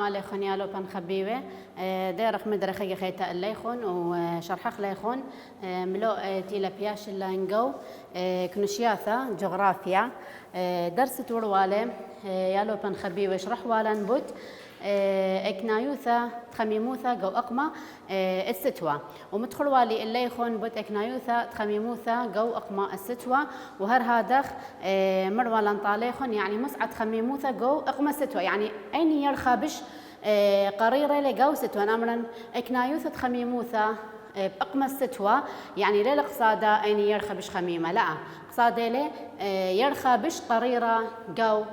ليخون يالو بان خبيوه ديرخ مدرخي خيتا الليخون وشرحخ ليخون ملو تيلا بياش اللانجو كنشياثا جغرافيا درس تورواله يالو بان خبيوه شرح والان بوت اكنايوثا تخميموثا جو اقما الستوى ومدخل والي اللي يخون بوت اكنايوثا تخميموثا جو اقما الستوى وهر هادخ مروالان طاليخون يعني مسعد تخميموثا جو اقما الستوى يعني اين يرخبش قريره لجو ستوى امرا اكنايوثا تخميموثا بأقمى الستوى يعني ليلة قصادة أين يرخبش خميمة لا قصادة لي يرخبش قريرة جو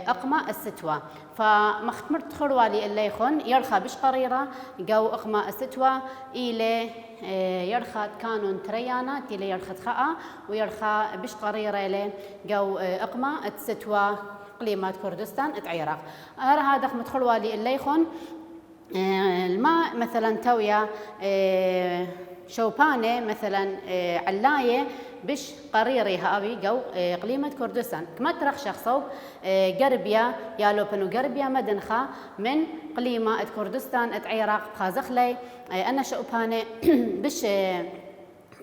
أقمى الستوى فمختمرت خروالي اللي يخون يرخبش قريرة جو أقمى الستوى إلى يرخد كانون تريانا تيلي يرخد خاء ويرخى بش قريرة لي جو أقمى الستوى قليمات كردستان اتعيرق هذا مدخل والي اللي يخون الماء مثلا تويا شوبانه مثلا علايه بش قريري هاوي جو قليمة كردستان كما ترخ شخصو قربيا يالو بنو قربيا مدنخا من قليمة كردستان اتعيراق خازخلي انا شوبانه بش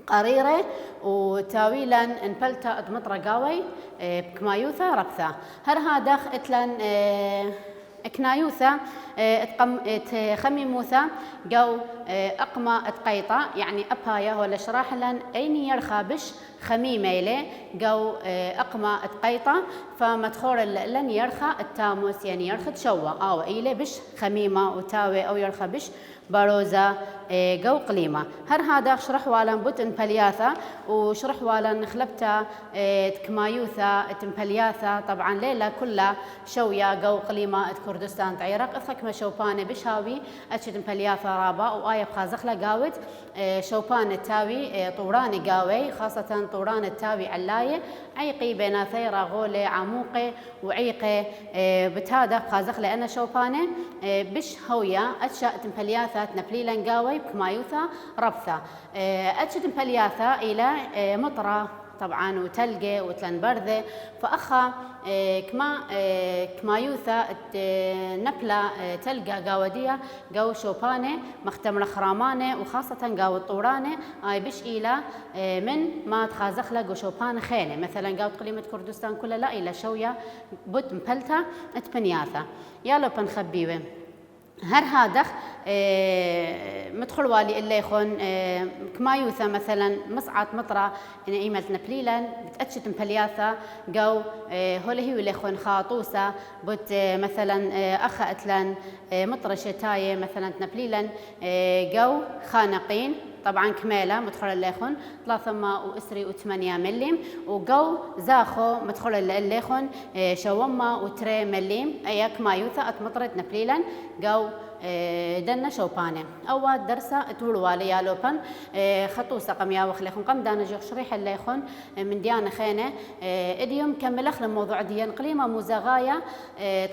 قريرة وتاويلا انبلتا ادمطرة قاوي بكمايوثا ربثا هر هادخ اتلن اكنايوثا تخميموثا جو اقما اتقيطا يعني ابايا ولا شراح لن اين يرخابش خميمه له جو اقما اتقيطا فمدخول لن يرخى التاموس يعني يرخد شوا او ايله بش خميمه وتاوي او يرخبش باروزا جو قليمة هر هذا شرح والان بوت انبلياثا وشرح والان خلبتا كمايوثا تنبلياثا طبعا ليلة كلها شوية جو قليمة كردستان تعيرق افخك ما شوبانة بشاوي اتشد انبلياثا رابا وآية بخازخلة قاوت شوبان التاوي طوراني قاوي خاصة طوران التاوي علاية عيقي بين ثيرة غولة عموقة وعيقة بتهذا بخازخلة انا شوبانة بش هويا اتشا تنبلياثا تنبليلا قاوي بكمايوثا ربثا اتشت مبلياثا الى مطرة طبعا وتلقى وتلن برذة فأخا كمايوثا نبلا تلقى قاودية قاو شوبانة مختمرة خرامانة وخاصة قاو الطورانة اي بش إلى من ما تخازخلة قو شوبانة خينة مثلا قاو قليمة كردستان كلها لا إلى شوية بوت مبلتا اتبنياثا يالو بنخبيوه هر هادخ مدخل والي اللي يخون كمايوثا مثلا مصعد مطرة إن إيملت نبليلا بتأتشت مبلياثا جو هولهي واللي يخون خاطوسة بت مثلا أخا أتلان مطرة شتاية مثلا نبليلا جو خانقين طبعا كمالة مدخل الليخون 308 ملم وقو زاخو مدخل الليخون شوما و3 ملم اياك مايوثا اتمطرت نبليلا قو دنا شوبانه او درسه تولوالي يالوبن خطوسه قميا وخليخون قم دانا جوخ شريح الليخون من ديانه خينه اديوم كملخ الموضوع ديان قليمه مزغايه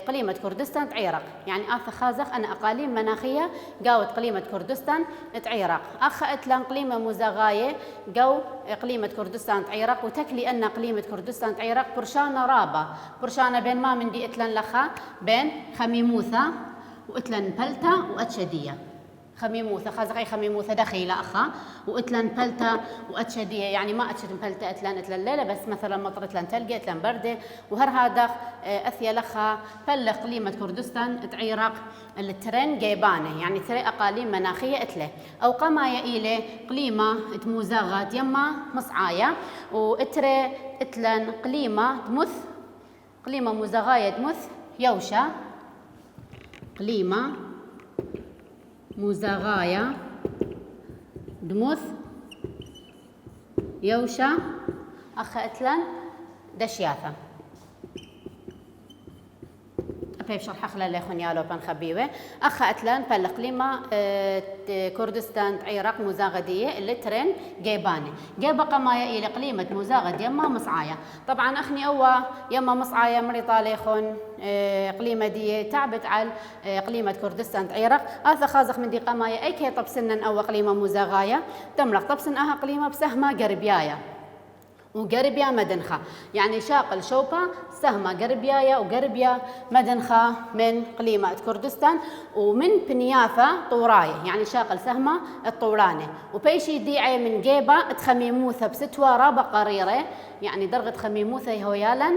قليمه كردستان تعيرق يعني اث خازخ انا اقاليم مناخيه قاوت قليمه كردستان تعيرق اخ اتلان قليمه مزغايه قو قليمه كردستان تعيرق وتكلي ان قليمه كردستان تعيرق برشانه رابه برشانه بين ما من دي اتلان لخا بين خميموثا واتلن بلتا واتشديه خميموثا خازقي خميموثا دخيله اخا واتلن بلتا واتشديه يعني ما اتشد بلتا اتلن ليله بس مثلا مطر اتلن تلقى اتلن برده وهر هذا اثيا لخا بل قليمه كردستان تعيرق الترن جيبانه يعني تري اقاليم مناخيه اتله او قمايا الى قليمه تموزاغات يما مصعايه واتري اتلن قليمه تمث قليمه مزغايه تمث يوشا قليمة مزغاية دمث يوشا أخا أتلن دشياثة أبي شرح خلال ليخون يالو بنخبيوه أخا أتلن بالقليمة كردستان عراق مزاغدية اللي ترين جيباني جيبا قمايا إلى قليمة مزاغد يما مصعايا طبعا أخني أوا يما مصعايا مريطة ليخون قليمة دي تعبت على قليمة كردستان عراق آثا خازخ من دي قمايا أي كي طبسنن أو قليمة مزاغايا تمرق طبسن أها قليمة بسهمة قربيايا وقربيا مدنخة، يعني شاقل شوبا سهمة قربيايا وقربيا مدنخة من قليمة كردستان، ومن بنيافة طوراية يعني شاقل سهمة الطورانة، وبيشي ديعي من جيبة تخميموثة بستوى رابة قريرة، يعني درغة خميموثة هويالا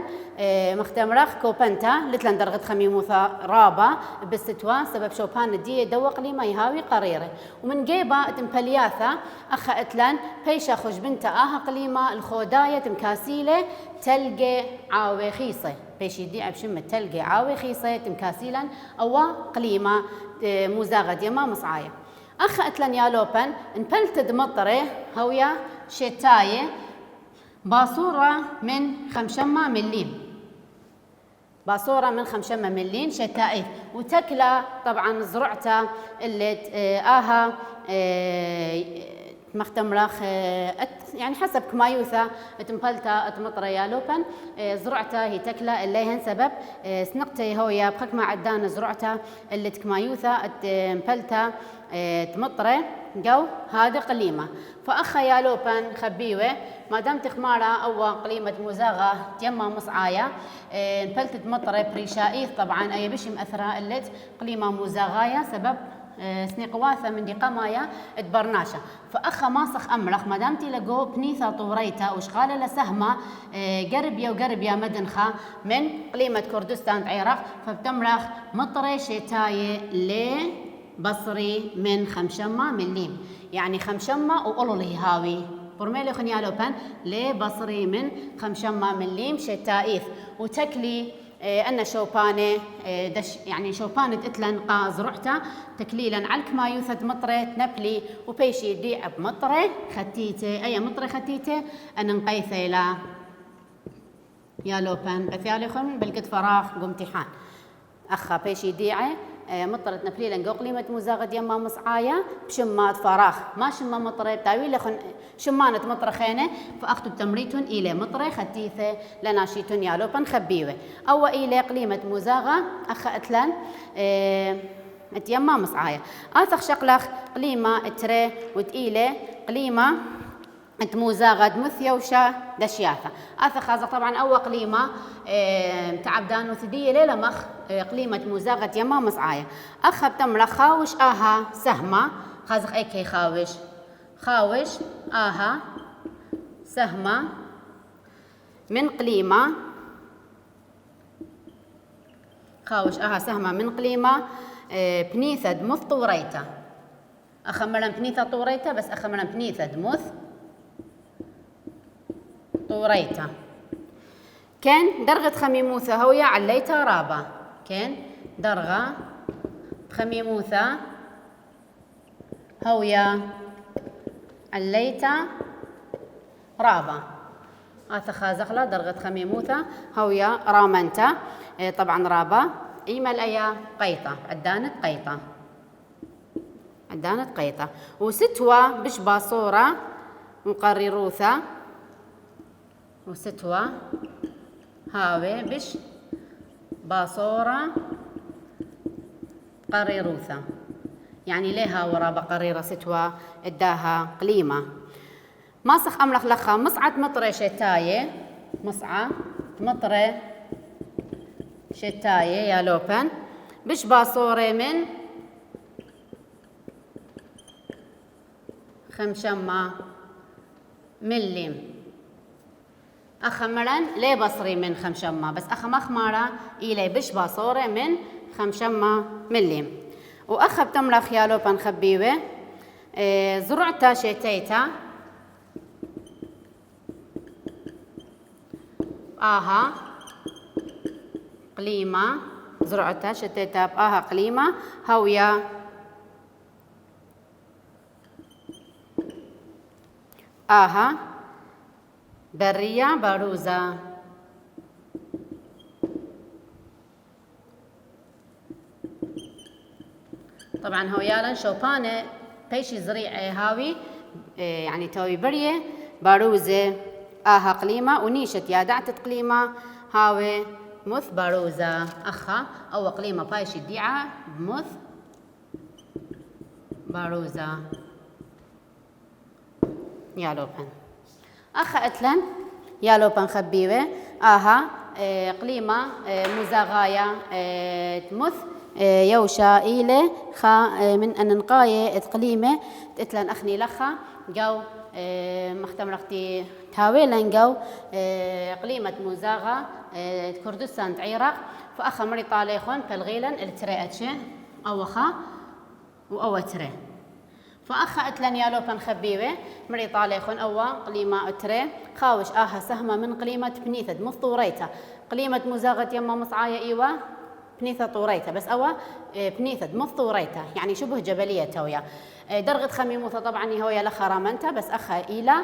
مختمرخ كوبنتا لتلن درغة خميموثة رابة بالستوى سبب شوبان دي دو قليمة يهاوي قريرة، ومن جيبة تمبلياثة أخا اتلن بيشا خش بنتا آها قليمة الخوداية تمكاسيلة تلقى عاوي خيصة بيشي دي بشمة تلقى عاوي خيصة تمكاسيلا أو قليمة مزاغة ديما مصعاية. أخا اتلن يا لوبن انبلتد مطرة هويا شتاية باصورة من 5 مليم، باصورة من 5 مليم شتائف، وتكلى طبعا زرعتها اللي آها مختمرخ يعني حسب كمايوثا تمبلتا تمطرة يا لوبن زرعتها هي تكلى اللي هن سبب سنقتي هويا بخك ما عدان زرعتها اللي كمايوثا تمبلتا تمطرة جو هذا قليمة. فأخا يا لوبن خبيوه ما دام تخمارة أو قليمة مزاغة تيما مصعايا نبلت مطرة بريشائيث طبعا أي بشي مأثرة اللي قليمة مزاغايا سبب سني قواثة من دي قمايا تبرناشا. فأخا ماسخ أمرخ ما دام تلقو بنيثة طوريتا وشغالة لسهمة قربيا وقربيا مدنخة من قليمة كردستان عراق، فبتمرخ مطرة شتاية بصري من 5 مليم، يعني 5 وقولوا هاوي برميلي خنيالو بان لي بصري من 5 مليم شتائيث، وتكلي أن شوبانة دش يعني شوبانة اتلن قا زرعتا تكليلا علك ما يوثد مطرة نبلي وبيشي دي اب مطرة ختيته أي مطرة ختيته أن نقيثي لا يا لوبان بثيالي خن بالقد فراغ قمتحان أخا بيشي ديعي مطرة نبليلا قو قليمة مزاغد يما مصعايا بشمات فراخ ما شما مطرة تاويل خن شمانة مطرة خينة فأخذوا تمريتون إلى مطرة ختيثة لناشيتون يا لوبان خبيوة أو إلى قليمة مزاغة أخا أتلان اتيما مصعايا آثخ شقلخ قليمة اتري وتقيلة قليمة انت مزاغد مثيوشة دشياثة آثخ هذا طبعا أول قليمة تعبدان وثدية ليلة مخ قليمة مزاغة يما مصعايا أخا بتمرة خاوش آها سهمة خازق ايكي خاوش آها سهمة من قليمة خاوش آها سهمة من قليمة بنيثد مث طوريتا أخمرا بنيثة طوريتا بس أخمرا بنيثد مث طوريتا كان درغة خميموثة هويا عليتا رابا كان درغة خميموثة هويا عليتا رابا آثخا زغلة درغة خميموثة هويا رامنتا طبعا رابا إيمال أيا قيطة عدانت قيطة وستوى بش باصورة مقرروثة وستوى هاوي بش باصورة قريروثة يعني ليها ورابة قريرة ستوى اداها قليمة ماسخ أملخ لخا مصعد مطرة شتاية مصعد مطرة شتاية يا لوبن بش باصورة من 5 مليم أخمرا لي بصري من 5 بس أخم أخمرا إلي بش باصورة من 5 مليم وأخب تمرخ يا لوبن خبيوه زرعتا شتيتا آها قليمة زرعتا شتيتا بآها قليمة هويا آها برية باروزة طبعا هويالا شوبانة بيشي زريع هاوي يعني توي برية باروزة آها قليمة ونيشت يا دعتت قليمة هاوي مث باروزة أخا أو قليمة بايشي ديعة مث باروزة يا لوبن أخا أتلن يالو بنخبيوه آها قليمة مزاغايا تمث يوشا إيلي خا من أننقاية قليمة تتلن أخني لخا جو مختم رختي تاويلن جو قليمة مزاغا كردستان عراق فأخا مري طاليخون بالغيلن التريأتشي أوخا وأوتري فأخا أتلن يالو بنخبيوه مري طاليخون أوا قليمة أتري خاوش آها سهمة من قليمة بنيثد مفطوريتا قليمة مزاغة يما مصعايا إيوا بنيثة طوريتا بس أوا بنيثد مفطوريتا يعني شبه جبلية تويا درغة خميموثة طبعا هويا لخا رامنتا بس أخا إيلا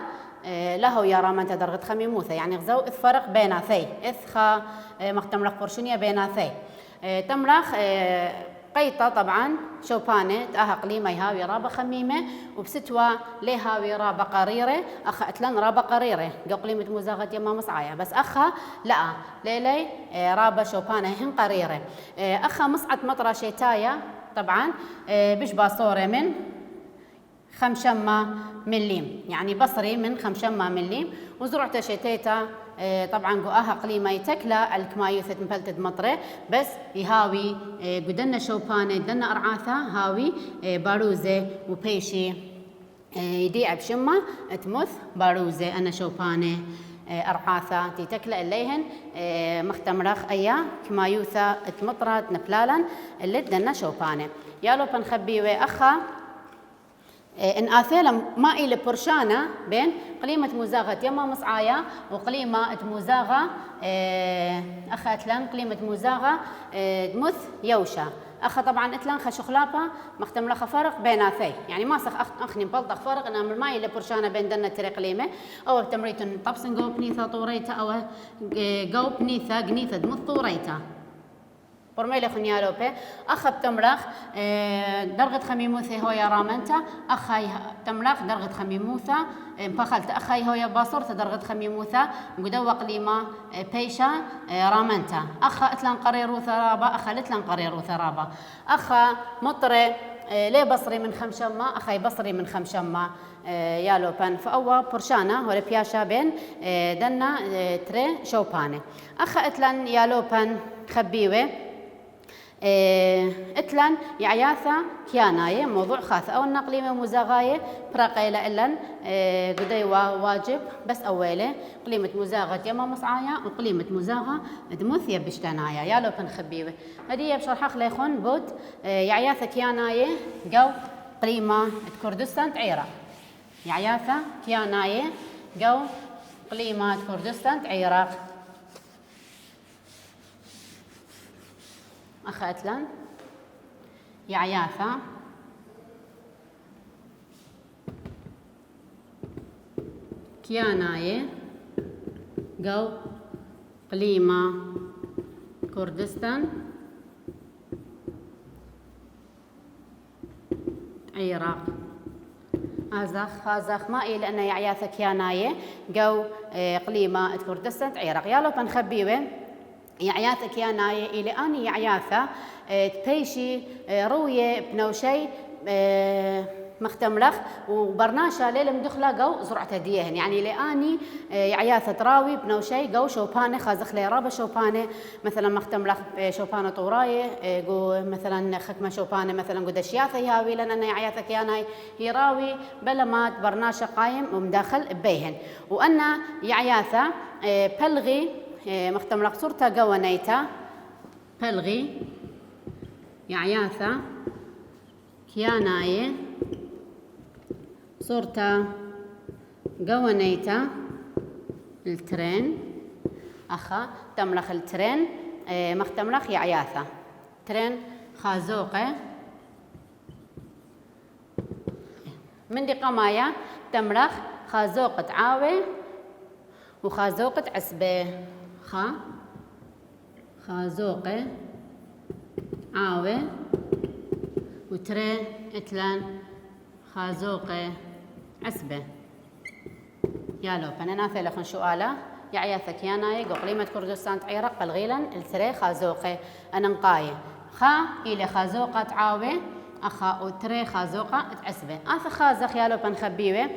له يا رامنتا درغة خميموثة يعني غزو إذ فرق بيناثي إذ خا مختمرخ برشونيا بيناثي تمرخ قيطة طبعا شوبانة تاها قليمة يهاوي رابة خميمة وبستوى ليهاوي رابة قريرة أخا أتلن رابة قريرة قو قليمة مزاغة يما مصعايا بس أخا لا ليلي رابة شوبانة هن قريرة أخا مصعد مطرة شيتايا طبعا بش باصورة من 5 مليم يعني بصري من 5 مليم وزرعته شتيتا طبعا قوها قليمة يتكلا الكمايوثة مبلتد مطرة بس يهاوي قدنا شوبانة دنا أرعاثة هاوي باروزة وبيشي يديع بشمة تمث باروزة أنا شوبانة أرعاثة تتكلا إليهن مختمرخ أيا كمايوثة تمطرة نبلالا اللي دنا شوبانة يالو بنخبيوه أخا إن آثيلا ما إلى برشانة بين قليمة مزاغة يما مصعايا وقليمة مزاغة أخا أتلان قليمة مزاغة دمث يوشا أخا طبعا أتلان خشخلابة مختم لخا فرق بين آثي يعني ما سخ أخني بلطخ فرق أنا ما إلى برشانة بين دنا تري قليمة أو بتمريتن طبسن جو بنيثا طوريتا أو جو بنيثا قنيثة دمث طوريتا برميل خنيالو بي أخا بتمرخ درغة خميموثة هويا رامنتا أخاي تمرخ درغة خميموثة بخلت أخاي هويا باصورة درغة خميموثة قدوا قليمة بيشا رامنتا أخا أتلان قريرو ثرابا أخا لتلان قريرو ثرابا أخا مطري ليه بصري من 5 أخاي بصري من 5 يالو بان فأوا برشانة ولا بياشا بين دنا تري شوبانة أخا أتلان يالو بان خبيوه اتلن يعياثا كياناية موضوع خاص أو النقليمة مزاغاية براقيلة إلن قديوا واجب بس أوله قليمة مزاغة يما مصعايا وقليمة مزاغة دموث يبشتنايا يالو بنخبيوه هدية بشرحة خليخون بود يعياثا كياناية قو قليمة كردستان عراق يعياثا كياناية قو قليمة كردستان عراق أخا أتلان يعياثا كياناية قو قليمة كردستان عراق أزخ ما إيه لأن يعياثا كياناية قو قليمة كردستان عراق يالو بنخبيوه يعياثة كياناية إلى أني يعياثة تبيشي روية بنوشي مختمرخ وبرناشا ليلة مدخلة جو زرعة ديهن يعني لأني يعياثة تراوي بنوشي جو شوبانة خازخ لي رابة شوبانة مثلا مختمرخ شوبانة طوراية جو مثلا خكمة شوبانة مثلا قد الشياثة يهاوي لأن أنا يعياثة كياناي يراوي بلمات برناشا قايم ومداخل بيهن وأنا يعياثة بلغي مختمرخ صورتا قوانيتا بلغي يعياثة كياناية صورتا قوانيتا الترين أخا تمرخ الترين مختمرخ يعياثة ترين خازوقة من دي قمايا تمرخ خازوقة عاوي وخازوقة عسبة خازوقة عاوي وتري اتلان خازوقة عسبة يالو فنانا ثلاث سؤالا يعياثة كياناي قليمة كردستان عراق بالغيلن التري خازوقة أننقاية خا إلى خازوقة عاوي أخا وتري خازوقة تعسبة أث خازخ يالو بنخبيوه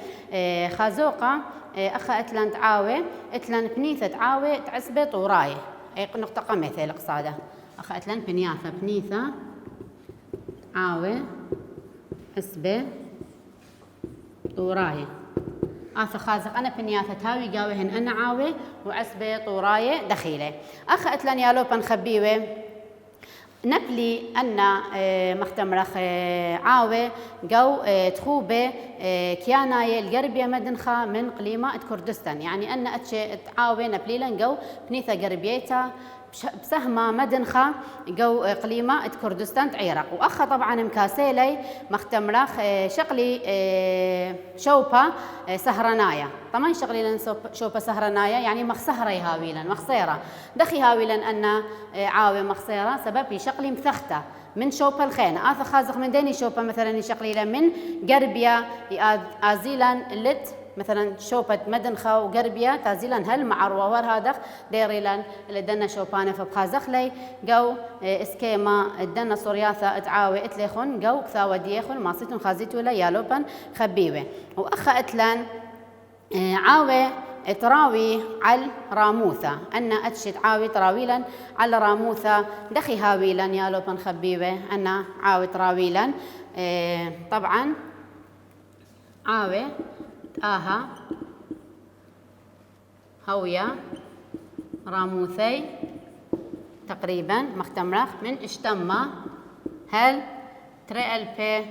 خازوقة أخا أتلان تعاوي أتلان بنيثة تعاوي تعسبة طوراية أي نقطة قميثة القصادة أخا أتلان بنياثة بنيثة عاوي عسبة طوراية أث خازق أنا بنياثة تاوي قاوهن أنا عاوي وعسبة طوراية دخيلة أخا أتلان يالو بنخبيوه نبلي أن مختمرخ عاوي جو تخوبة كياناي القربية مدنخة من قليمة كردستان يعني أن أتشي عاوي نبلي لن جو بنيثة قربيتا بسهمة مدنخة جو قليمة كردستان تعيرق وأخا طبعا مكاسيلي مختمرخ شقلي شوبة سهرنايا طبعا شغلي لن شوبة سهرنايا يعني مخسهري هاويلا مخسيرة دخي هاويلا أن عاوي مخسيرة سبب شقلي مثختة من شوبة الخينة آثا خازق من ديني شوبة مثلا شقلي من قربية آزيلا لت مثلا شوبة مدنخة وقربية تازيلا هل مع روار هذا ديريلا لدنا شوبانة فبخازخ لي جو اسكيما الدنا صرياثة اتعاوي اتليخون جو كثاوة ديخون ماسيتون خازيتو لا يالوبن خبيوة وأخا اتلان عاوي تراوي على راموثة أن أتشت عاوي تراويلا على راموثة دخي هاويلا يالوبن خبيوة أن عاوي تراويلا طبعا عاوي آها هويا راموثي تقريبا مختمرخ من اشتمة هل تري ألبي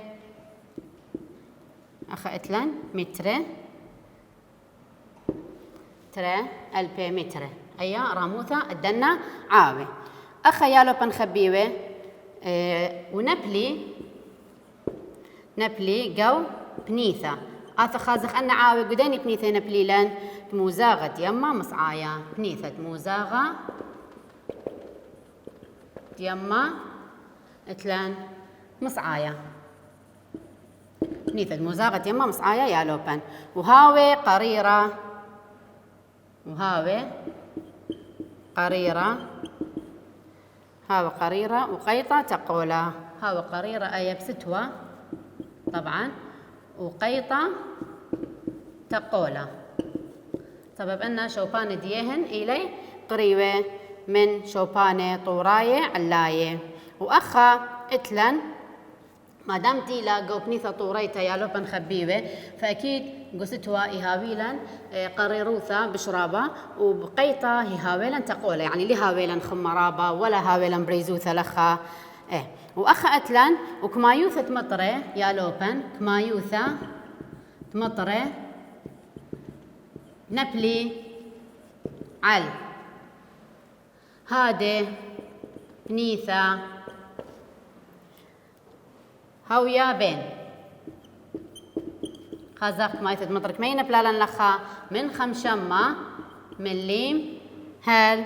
أخا إتلان متر تري ألبي متر أيا راموثة الدنا عاوي أخا يالو بنخبيوه ونبلي جو بنيثة آثا خازخ أنا عاوي قديني بنيثة نبليلان موزاغة يما مصعايا بنيثة موزاغة يما اتلان مصعايا بنيثة موزاغة يما مصعايا يا لوبان وهاوي قريرة هاوي قريرة وقيطة تقولا هاوي قريرة أي بستوى طبعا وقيطة تقولا سبب أن شوبان ديهن إلي قريبة من شوبانة طوراية علاية وأخا إتلن ما دامتي لا قوبنيثة طوريتا يا لوبن خبيبة فأكيد قصتوا إهاويلا قريروثا بشرابة وبقيطة هاويلا تقولا يعني لهاويلا خمرابة ولا هاويلا بريزوثا لخا وأخا أتلان وكمايوثة مطرة يا لوبن كمايوثة مطرة نبلي عل هادي بنيثة هويا بين خازق كمايوثة مطرة كمين بلالن لخا من خمشمة مليم هل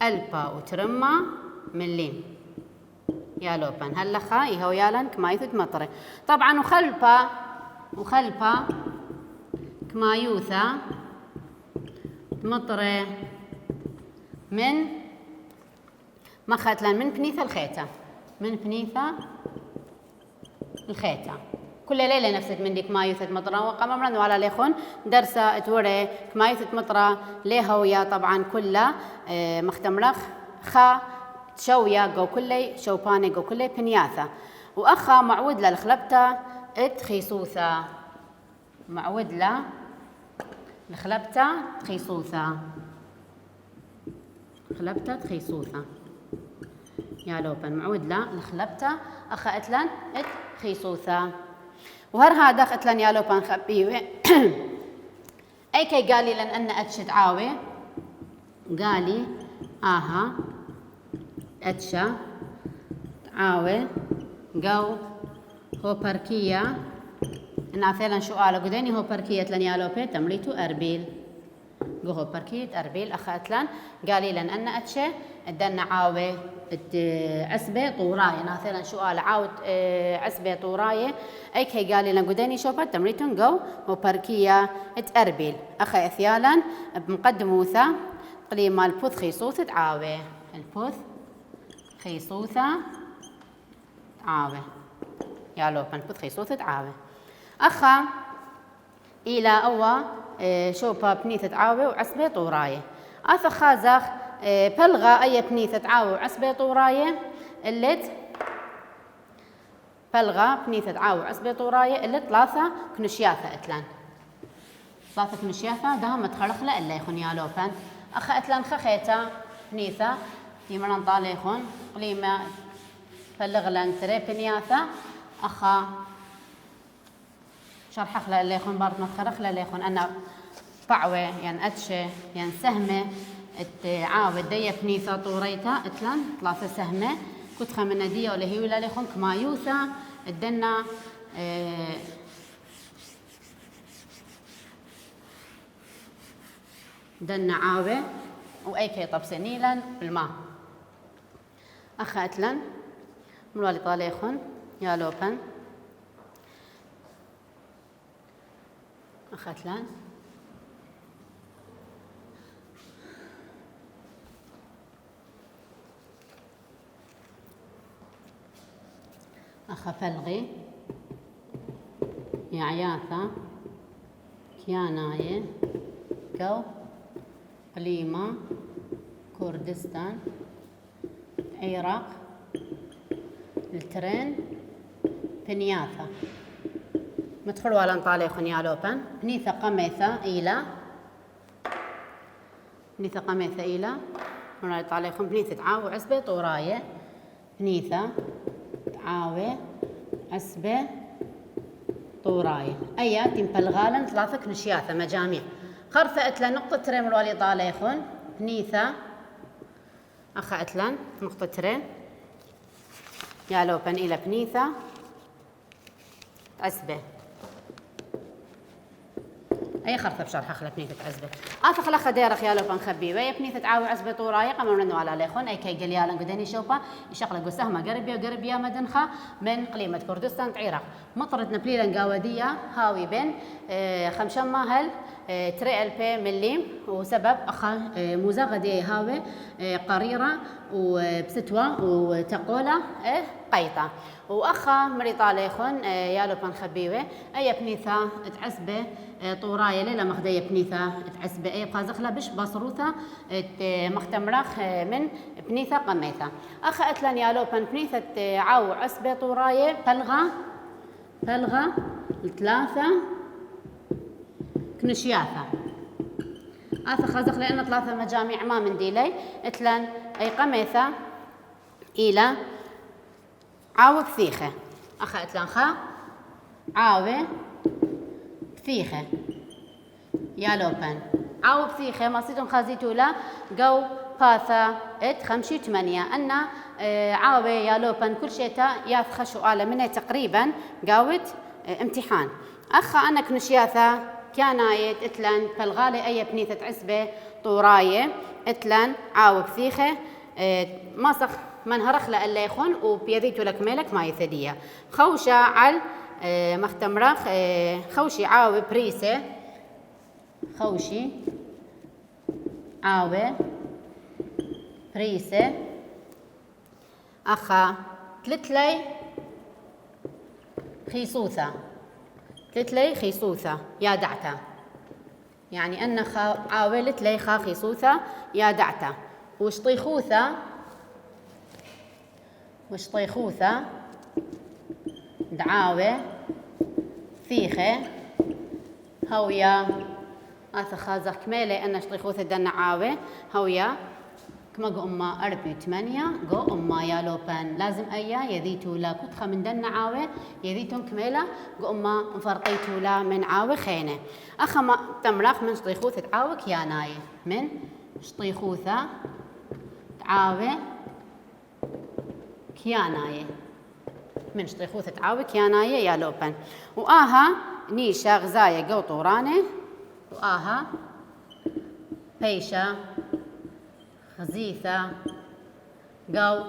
ألبا وترمة مليم يا لوبن هل لخا يهو يالن كمايوثة مطرة طبعا وخلبا كمايوثة مطرة من مختلن من بنيثة الخيتة كل ليلة نفسك من ديك مايوثة مطرة وقمرنا ولا ليخون درسة توري كمايوثة مطرة ليها ويا طبعا كلها مختمرخ خا تشويا جو كلي شوباني جو كلي بنياثة وأخا معود للخلبتة اتخيصوثة معود له الخلبتة تخيصوثة خلبتة تخيصوثة يا لوبن معود لا الخلبتة أخا أتلن تخيصوثة وهر هذا أتلن يا لوبن خبيوه أي كي قالي لن أن أتشد عاوي قالي آها أتشا عاوي جو هو بركية نعثيلا سؤال قديني هو بركية لن يالوبي تمريتو أربيل هو بركية أربيل أخاتلان قالي لن أن أتشي الدنا عاوي عسبة طوراية نعثيلا سؤال عاود عسبة طوراية أي كي قالي لن قديني شوبا تمريتون جو هو بركية أربيل أخا إثيالا بمقدموثة قليما البوث خيصوثة عاوي البوث خيصوثة عاوي يا لوبن كنت خيصوثة عاوة أخا إلى أوا شوبا بنيثة عاوة وعسبة طوراية أثا خازخ بلغة أي بنيثة عاوة وعسبة طوراية اللت بلغة بنيثة عاوة وعسبة طوراية اللت ثلاثة كنشياثة أتلان ثلاثة كنشياثة دهم متخرخ لا إلا يخون يا لوبن أخا أتلان خخيتا بنيثة يمرن طاليخون قليما بلغ لان تري بنياثة أخا شرحخ لا إلا يخون بارت متخرخ لا إلا يخون أنا طعوة يعني أتشة يعني سهمة عاوة دية بنيثة طوريتا أتلان ثلاثة سهمة كتخة من ندية ولا هي ولا ليخون كمايوثة الدنا دنا عاوة وأي كي طب سنيلا بالماء أخا أتلان ملوالي طاليخون يا لوبن أخا أتلان أخا فلغي يا عياثة كياناية كو قليمة كردستان عراق الترين بنياثة مدخلوا على طاليخون يا لوبن بنيثة قميثة إلى بنيثة قميثة إلى مرة طاليخون بنيثة عاوة عسبة طوراية بنيثة عاوة عسبة طوراية أيا تنبلغالا ثلاثة كنشياثة مجاميع خرثة أتلان نقطة ترين مرة طاليخون بنيثة أخا أتلان نقطة ترين يا لوبن إلى بنيثة عسبة أي خرطة بشرحة خلا بنيثة عزبة خلا خديرخ يا لوبن خبي ويا بنيثة عاوي عزبة طوراية قمر منو على ليخون أي كي قليالا قدني شوفا يشغل قسهمة قربيا مدنخة من قليمة كردستان عراق مطرد نبليلا قاودية هاوي بين خمشان ماهل تري ألبي مليم وسبب أخا مزاغدي هاوي قريرة وبستوى وتقولة قيطة وأخا مريطة ليخون يا لوبن خبيوة أي بنيثة تعسبة طوراية ليلة مخدية بنيثة تعسبة أي بخازخلة بش بصروثة مختمرخ من بنيثة قميثة أخا أتلان يا لوبن بنيثة عاو عسبة طوراية بلغة ثلاثة كنشياثة أثا خازخ لأن ثلاثة مجاميع ما من ديلي أتلان أي قميثة إلى عاو بثيخة أخا أتلان خا عاوة بثيخة يا لوبن عاو بثيخة ما صيتون خازيتو لا قو باثا خمشي 8 أن عاوة يا لوبن كل شيء ياثخشوا على منه تقريبا قاوت امتحان أخا أنا كنشياثة كانايت اتلان فالغالي أي بنيثة عسبة طوراية اتلان عاو بثيخة ماسخ من هرخ لألا يخون وبيذيتو لك مالك ما يثدية خوشة على مختمرخ خوشي عاوي بريسة خوشي عاوي بريسة أخا تلتلي خيصوثة يا دعتا يعني أن عاوي لتلي خا خيصوثة يا دعتا وشطيخوثة دعاوة ثيخة هويا خازخ كميلة أن شطيخوثة دنعاوة هويا كما قو أما 8 قو أما يا لوبان لازم أيا يذيتو لا كتخة من دنعاوة يذيتون كميلة قو أما مفرقيتو لا من عاوة خينة أخا ما تمرخ من شطيخوثة عاوة كياناية من شطيخوثة عاوة كياناية من شطيخوثة عاوة كياناية يا لوبن وآها نيشا غزاية قو طورانة وآها بيشا خزيثة قو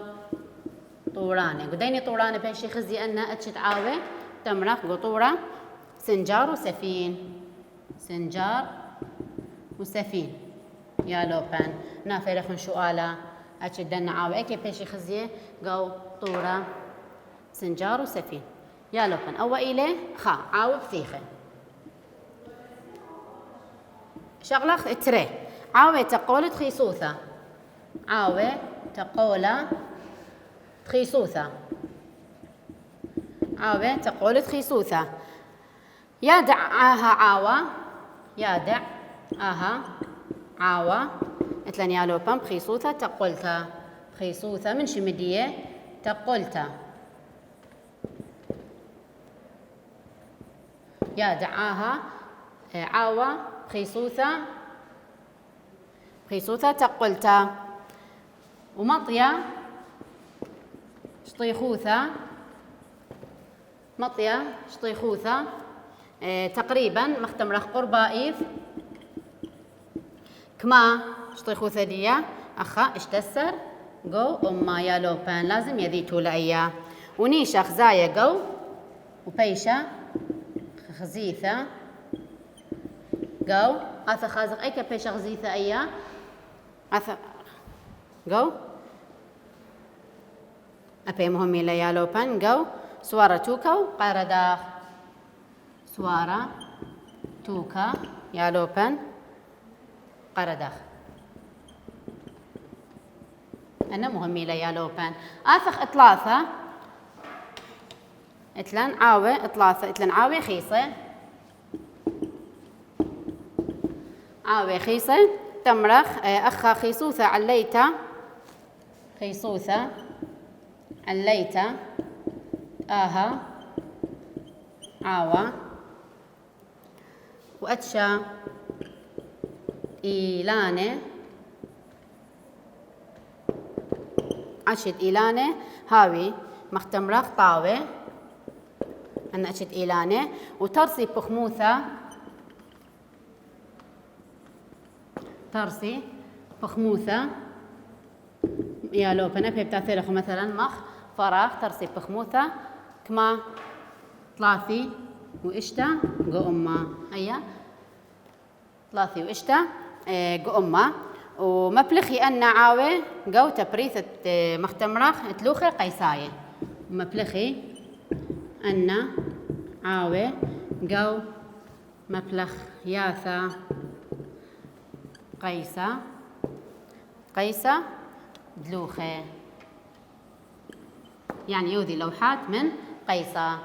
طورانة قديني طورانة بيشي خزي أنا أتشت عاوة تمرخ قو طورة سنجار وسفين يا لوبن نافرخن شؤالا أتشت دنا عاوة أكي بيشي خزي قو طورة سنجار وسفين يا لوبن أو إلى خا عاو بثيخة شغلة تري عاوة تقول تخيسوثة عاوة تقول تخيسوثة عاوة تقول تخيسوثة يادع آها عاوة يادع آها عاوة مثلا يا لوبن بخيسوثة تقولتا بخيسوثة من شمدية تقولتا يادع آها عاوة بخيسوثة بخيسوثة تقولتا ومطية شطيخوثة مطية شطيخوثة تقريبا مختمرخ قربائيف كما شطيخوثة ديا أخا اشتسر جو أما يا لوبان لازم يذيتو لأيا ونيشا خزايا جو وبيشا خزيثة جو أثا خازق أيكا بيشا خزيثة أيا أثا جو أبي مهمي ليا لوبان جو سوارة توكو قارداخ سوارة توكا يا لوبان قارداخ أنا مهمي ليا لوبان آثخ إطلاثة إتلان عاوة إطلاثة إتلان عاوة خيصة عاوة خيصة تمرخ أخا خيصوثة عليتا خيصوثة عليتا آها عاوة وأتشا إيلانة عشت إيلانة هاوي مختمرخ طاوة أنا أشت إيلانة وترسي بخموثة ترسي بخموثة يا لو بنبه بتاثيرخ مثلا مخ فراغ ترسي بخموثة كما ثلاثي وإشتا جو أمه هيا ثلاثي وإشتا جو أمه ومبلخي أن عاوة جو تبريثة مختمرخ تلوخي قيساية ومبلخي أن عاوة جو مبلخ ياثا قيسة دلوخة يعني يوذي لوحات من قيسة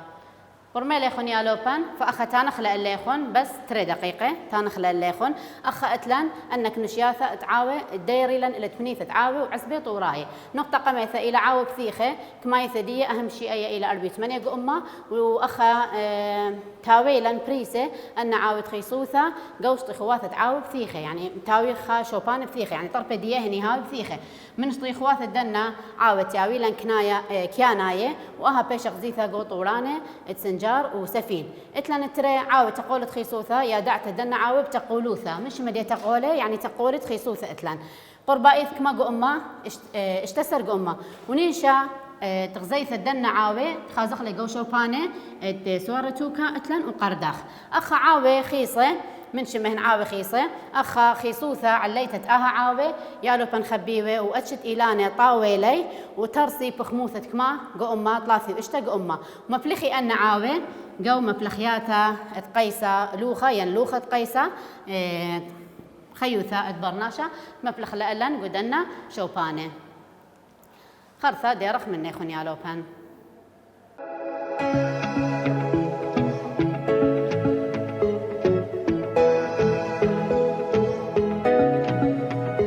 برمي ليخون يا لوبان فأخا تانخ لأليخون بس 3 دقيقة تانخ لأليخون أخا أتلان أنك نشياثة تعاوي الديري لن إلى تمنيثة تعاوي وعسبي طوراي نقطة قميثة إلى عاوي بثيخة كما يثدية أهم شيء إلى 48 قمة وأخا تاوي لن بريسة أن عاوي تخيصوثة قوشت إخواثة تعاوي بثيخة يعني تاوي خا شوبان بثيخة يعني طرف ديه هني هاوي بثيخة من شطيخواثة دنا عاوي تاوي لن كياناية وأها بيش غزيثة قو طورانة تسنجار وسفين اتلان تري عاوي تقول تخيصوثة يا دعت دنا عاوي بتقولوثة مش مدي تقوله يعني تقول تخيصوثة اتلان قربائيث كما قو أمه اشتسر قو أمه ونيشا تغزيث الدنا عاوي تخازخ لي قو شوبانة سوارة توكا اتلان وقرداخ أخا عاوي خيصة من شمهن عاوي خيصة أخا خيصوثة عليتت أها عاوي يالو بنخبيوه وأتشت إيلانة طاوي لي وترسي بخموثة كما قو أمه طلاثي وإشتا قو أمه ومبلخي أن عاوي قو مبلخياتا قيسة لوخة ين لوخة قيسة خيوثة أدبرناشا مبلخ لألن قدنا شوبانة خرثة ديرخ من نيخون يالو بان